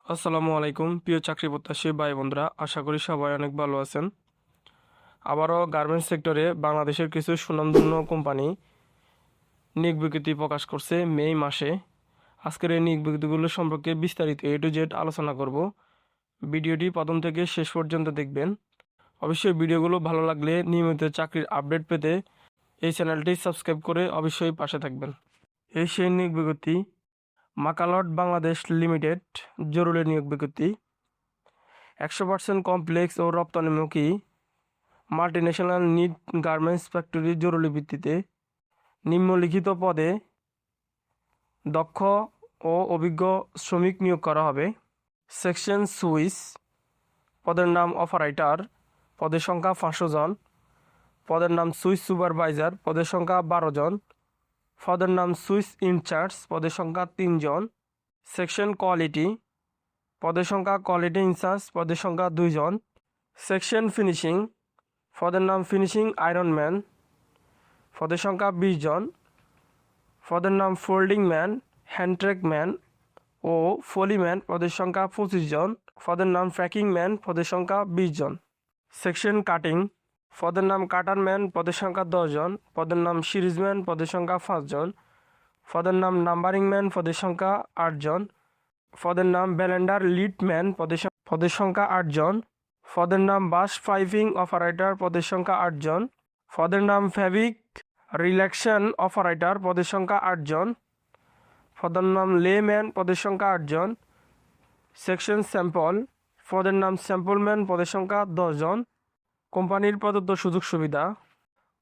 আসসালামু আলাইকুম প্রিয় চাকরি প্রত্যাশী ভাই বোনরা, আশা করি সবাই অনেক ভালো আছেন। আবারও গার্মেন্টস সেক্টরে বাংলাদেশের কিছু সুনামধন্য কোম্পানি নিয়োগ বিজ্ঞপ্তি প্রকাশ করছে মে মাসে। আজকের এই নিয়োগ বিজ্ঞপ্তিগুলো সম্পর্কে বিস্তারিত A to Z আলোচনা করব। ভিডিওটি প্রথম থেকে শেষ পর্যন্ত দেখবেন। অবশ্যই ভিডিওগুলো ভালো লাগলে নিয়মিত চাকরির আপডেট পেতে এই চ্যানেলটি সাবস্ক্রাইব করে অবশ্যই পাশে থাকবেন। এই সেই নিয়োগ বিজ্ঞপ্তি। মাকালট বাংলাদেশ লিমিটেড জরুরি নিয়োগ বিজ্ঞপ্তি। 100% কমপ্লেক্স ও রপ্তানিমুখী মাল্টিন্যাশনাল নিট গার্মেন্টস ফ্যাক্টরি জরুরি ভিত্তিতে নিম্নলিখিত পদে দক্ষ ও অভিজ্ঞ শ্রমিক নিয়োগ করা হবে। সেকশন সুইস, পদের নাম অপারেটর, পদের সংখ্যা 500 জন। পদের নাম সুইস সুপারভাইজার, পদের সংখ্যা 12 জন। পদের নাম সুইস ইনচার্জ, পদের সংখ্যা 3 জন। সেকশন কোয়ালিটি, পদের সংখ্যা কোয়ালিটি ইনচার্জ, পদের সংখ্যা 2 জন। সেকশন ফিনিশিং, পদের নাম ফিনিশিং আয়রনম্যান, পদের সংখ্যা 20 জন। পদের নাম ফোল্ডিং ম্যান, হ্যান্ডট্র্যাক ম্যান ও ফলিম্যান, পদের সংখ্যা 25 জন। পদের নাম প্যাকিং ম্যান, পদের সংখ্যা 20 জন। সেকশন কাটিং, পদের নাম কাটার ম্যান, পদের সংখ্যা 10 জন। পদের নাম সিরিজম্যান, পদের সংখ্যা 5 জন। পদের নাম নাম্বারিং ম্যান, পদের সংখ্যা 8 জন। পদের নাম ব্যালেন্ডার লিড ম্যান, পদের সংখ্যা 8 জন। পদের নাম বাস পাইপিং অপারেটর, পদের সংখ্যা 8 জন। পদের নাম ফ্যাব্রিক রিল্যাকশন অপারেটর, পদের সংখ্যা 8 জন। পদের নাম লেম্যান, পদের সংখ্যা 8 জন। সেকশন স্যাম্পল, পদের নাম স্যাম্পলম্যান, পদের সংখ্যা 10 জন। কোম্পানির প্রদত্ত সুযোগ সুবিধা: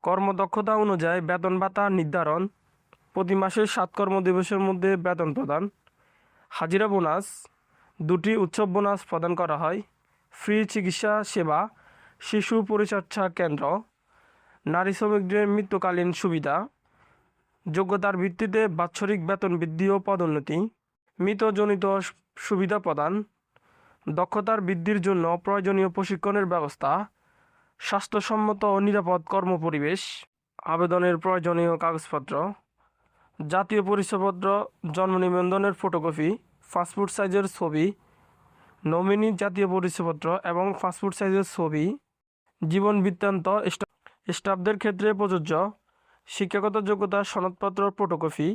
কর্মদক্ষতা অনুযায়ী বেতন ভাতা নির্ধারণ, প্রতি মাসের 7 কর্মদিবসের মধ্যে বেতন প্রদান, হাজিরা বোনাস, 2টি উৎসব বোনাস প্রদান করা হয়, ফ্রি চিকিৎসা সেবা, শিশু পরিচর্যা কেন্দ্র, নারী শ্রমিকদের মৃত্যুকালীন সুবিধা, যোগ্যতার ভিত্তিতে বাৎসরিক বেতন বৃদ্ধি ও পদোন্নতি, মৃত্যুজনিত সুবিধা প্রদান, দক্ষতার বৃদ্ধির জন্য প্রয়োজনীয় প্রশিক্ষণের ব্যবস্থা, স্বাস্থ্যসম্মত ও নিরাপদ কর্মপরিবেশ, আবেদনের প্রয়োজনীয় কাগজপত্র: জাতীয় পরিচয়পত্র, জন্ম নিবন্ধনের ফটোকপি, পাসপোর্ট সাইজের ছবি, নমিনি জাতীয় পরিচয়পত্র এবং পাসপোর্ট সাইজের ছবি, জীবন বৃত্তান্ত। স্টাফদের ক্ষেত্রে প্রযোজ্য শিক্ষাগত যোগ্যতার সনদপত্র ফটোকপি।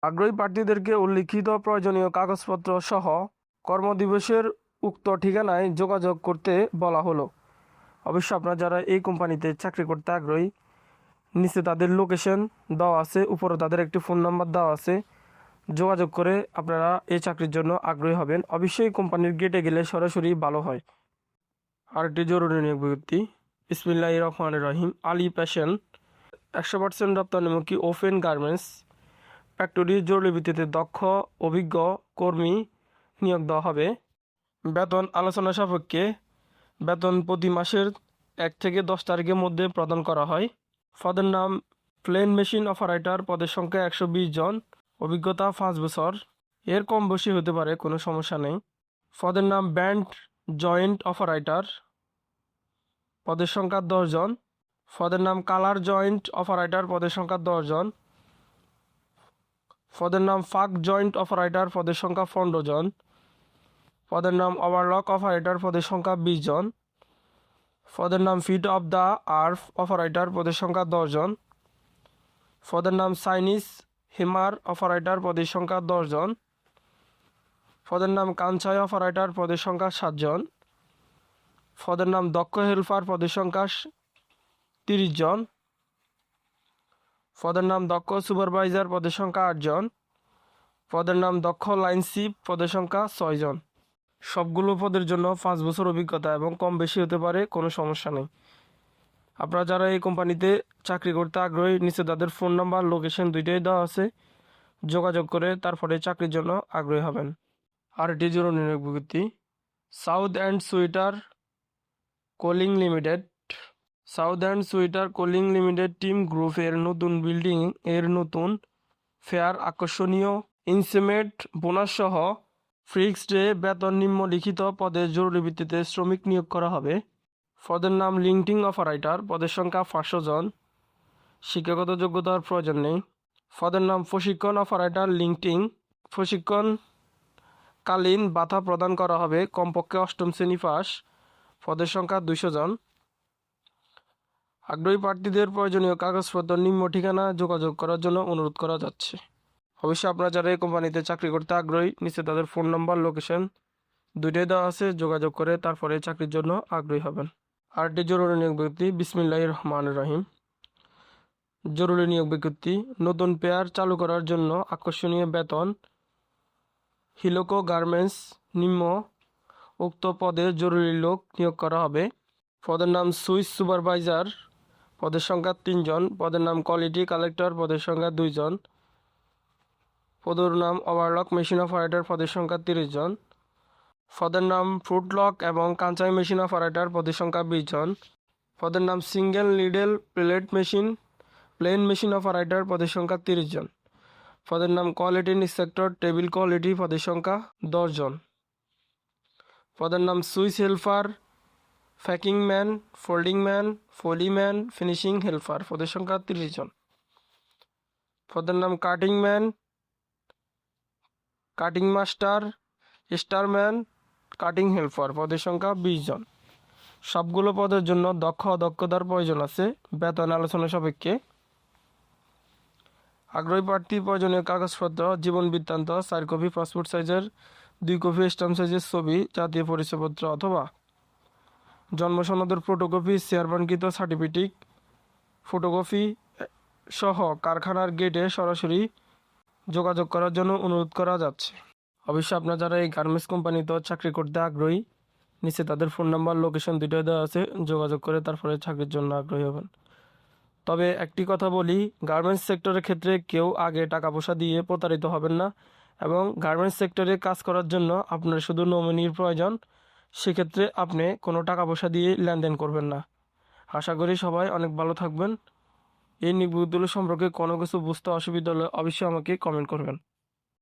আগ্রহী প্রার্থীদেরকে উল্লিখিত প্রয়োজনীয় কাগজপত্র সহ কর্মদিবসের উক্ত ঠিকানায় যোগাযোগ করতে বলা হলো। অবশ্য আপনারা যারা এই কোম্পানিতে চাকরি করতে আগ্রহী, নিচে তাদের লোকেশন দেওয়া আছে, উপরে তাদের একটি ফোন নাম্বার দেওয়া আছে। যোগাযোগ করে আপনারা এই চাকরির জন্য আগ্রহী হবেন। অবশ্যই কোম্পানির গেটে গেলে সরাসরি ভালো হয়। আরেকটি জরুরি নিয়োগ বিজ্ঞপ্তি। বিসমিল্লাহির রহমানির রহিম। আলী ফ্যাশন 100% রপ্তানিমুখী ওপেন গার্মেন্টস ফ্যাক্টরি জরুরি ভিত্তিতে দক্ষ অভিজ্ঞ কর্মী নিয়োগ দেওয়া হবে। বেতন আলোচনা সাপেক্ষে বেতন প্রতি মাসের 1 থেকে 10 তারিখের মধ্যে প্রদান করা হয়। পদের নাম প্লেন মেশিন অপারেটর, পদের সংখ্যা 120 জন, অভিজ্ঞতা 5 বছর, এর কম বেশি হতে পারে, কোনো সমস্যা নেই। পদের নাম ব্যান্ড জয়েন্ট অপারেটর, পদের সংখ্যা 10 জন। পদের নাম কালার জয়েন্ট অপারেটর, পদের সংখ্যা 10 জন। পদের নাম ফাক জয়েন্ট অপারেটর, পদের সংখ্যা 15 জন। পদের নাম ওভারলক অপারেটর, পদের সংখ্যা 20 জন। পদের নাম ফিট অফ দ্য আর্ফ অপারেটর, পদের সংখ্যা 10 জন। পদের নাম চাইনিজ হেমার অপারেটর, পদের সংখ্যা 10 জন। পদের নাম কাঞ্চাই অপারেটর, পদের সংখ্যা 7 জন। পদের নাম দক্ষ হেল্পার, পদের সংখ্যা 30 জন। পদের নাম দক্ষ সুপারভাইজার, পদের সংখ্যা 8 জন। পদের নাম দক্ষ লাইনশিপ, পদের সংখ্যা 6 জন। সবগুলো পদের জন্য 5 বছর অভিজ্ঞতা এবং কম বেশি হতে পারে, কোনো সমস্যা নেই। আপনারা যারা এই কোম্পানিতে চাকরি করতে আগ্রহী, নিচে তাদের ফোন নাম্বার লোকেশন দুইটাই দেওয়া আছে। যোগাযোগ করে তারপরে চাকরির জন্য আগ্রহী হবেন। আর এটি জরুরি নিয়োগ বিজ্ঞপ্তি। সাউথ অ্যান্ড সুইটার কোলিং লিমিটেড, সাউথ অ্যান্ড সুইটার কোলিং লিমিটেড টিম গ্রুপের নতুন বিল্ডিং এর নতুন ফেয়ার আকর্ষণীয় ইনসেমেন্ট বোনাস সহ ফিক্সড বেতন নিম্নলিখিত পদে জরুরি ভিত্তিতে শ্রমিক নিয়োগ করা হবে। পদের নাম লিঙ্কডিং অপারেটর, পদের সংখ্যা 500 জন, শিক্ষাগত যোগ্যতার প্রয়োজন নেই। পদের নাম প্রশিক্ষণ অপারেটর লিঙ্কডিং, প্রশিক্ষণ কালীন ভাতা প্রদান করা হবে, কমপক্ষে অষ্টম শ্রেণী পাস, পদের সংখ্যা 200 জন। আগ্রহী প্রার্থীদের প্রয়োজনীয় কাগজপত্র নিম্ন ঠিকানা যোগাযোগ করার জন্য অনুরোধ করা যাচ্ছে। অবশ্যই আপনারা যারা এই কোম্পানিতে চাকরি করতে আগ্রহী, নিচে তাদের ফোন নাম্বার, লোকেশন দুইটাই দেওয়া আছে, যোগাযোগ করে তারপরে চাকরির জন্য আগ্রহী হবেন। আরেকটি জরুরি নিয়োগ বিজ্ঞপ্তি, বিসমিল্লাহির রহমানির রহিম। জরুরি নিয়োগ বিজ্ঞপ্তি, নতুন পেয়ার চালু করার জন্য আকর্ষণীয় বেতন, হিলোকো গার্মেন্টস নিম্ন উক্ত পদে জরুরি লোক নিয়োগ করা হবে। পদের নাম সুইচ সুপারভাইজার, পদের সংখ্যা 3 জন। পদের নাম কোয়ালিটি কালেক্টর, পদের সংখ্যা 2 জন। পদের নাম ওভারলক মেশিন অপারেটর, পদের সংখ্যা 30 জন। পদের নাম ফুটলক এবং কাঁচাই মেশিন অপারেটর, পদের সংখ্যা 20 জন। পদের নাম single needle plain machine operator, পদের সংখ্যা 30 জন। পদের নাম কোয়ালিটি ইন্সপেক্টর টেবিল কোয়ালিটি, পদের সংখ্যা 10 জন। পদের নাম সুইচ helper, packing man, folding man, ফলিম্যান, ফিনিশিং হেল্পার, পদের সংখ্যা 30 জন। পদের নাম কাটিং ম্যান, কাটিং মাস্টার, স্টারম্যান, কাটিং হেল্পার, পদের সংখ্যা 20 জন। সবগুলো পদের জন্য দক্ষতার প্রয়োজন আছে, বেতন আলোচনা সাপেক্ষে। আগ্রহী প্রার্থী প্রয়োজনীয় কাগজপত্র, জীবন বৃত্তান্ত 4 কপি, পাসপোর্ট সাইজের 2 কপি স্ট্যাম্প সাইজের ছবি, জাতীয় পরিচয়পত্র অথবা জন্ম সনদের ফটোকপি, চেয়ারম্যানকৃত সার্টিফিকেট ফটোকপি সহ কারখানার গেটে সরাসরি যোগাযোগ করার জন্য অনুরোধ করা যাচ্ছে। অবশ্যই আপনারা যারা এই গার্মেন্টস কোম্পানিতে চাকরি করতে আগ্রহী, নিচে তাদের ফোন নাম্বার, লোকেশন দুটোই দেওয়া আছে, যোগাযোগ করে তারপরে চাকরির জন্য আগ্রহী হবেন। তবে একটি কথা বলি, গার্মেন্টস সেক্টরের ক্ষেত্রে কেউ আগে টাকা পয়সা দিয়ে প্রতারিত হবেন না, এবং গার্মেন্টস সেক্টরে কাজ করার জন্য আপনার শুধু নমিনির প্রয়োজন, সেক্ষেত্রে আপনি কোনো টাকা পয়সা দিয়ে লেনদেন করবেন না। আশা করি সবাই অনেক ভালো থাকবেন। এই নিয়োগগুলো সম্পর্কে কোনো কিছু বুঝতে অসুবিধা হলে অবশ্যই আমাকে কমেন্ট করবেন।